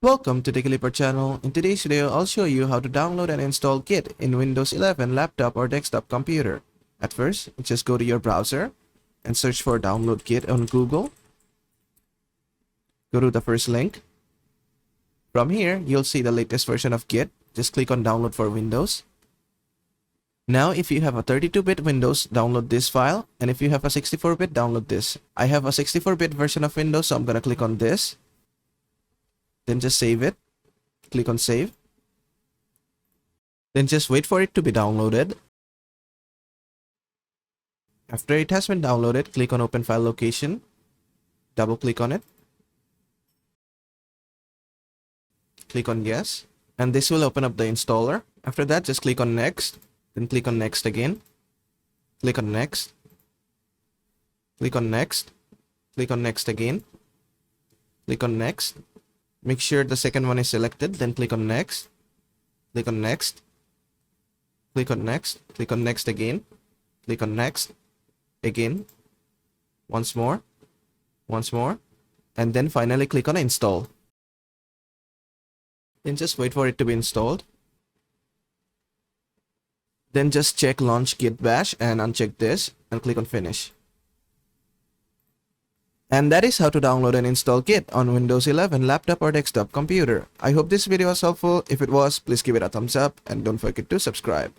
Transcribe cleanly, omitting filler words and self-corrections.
Welcome to the Clipper channel. In today's video, I'll show you how to download and install Git in Windows 11 laptop or desktop computer. At first, just go to your browser and search for download Git on Google. Go to the first link. From here, you'll see the latest version of Git. Just click on download for Windows. Now, if you have a 32-bit Windows, download this file. And if you have a 64-bit, download this. I have a 64-bit version of Windows, so I'm gonna click on this. Then just save it. Click on save. Then just wait for it to be downloaded. After it has been downloaded, click on open file location. Double click on it. Click on yes. And this will open up the installer. After that, just click on next. Then click on next again. Click on next. Click on next. Click on next again. Click on next. Make sure the second one is selected, then click on next. Click on next. Click on next. Click on next again. Click on next. Again. Once more. Once more. And then finally click on install. Then just wait for it to be installed. Then just check launch git bash and uncheck this and click on finish. And that is how to download and install Git on Windows 11 laptop or desktop computer. I hope this video was helpful. If it was, please give it a thumbs up and don't forget to subscribe.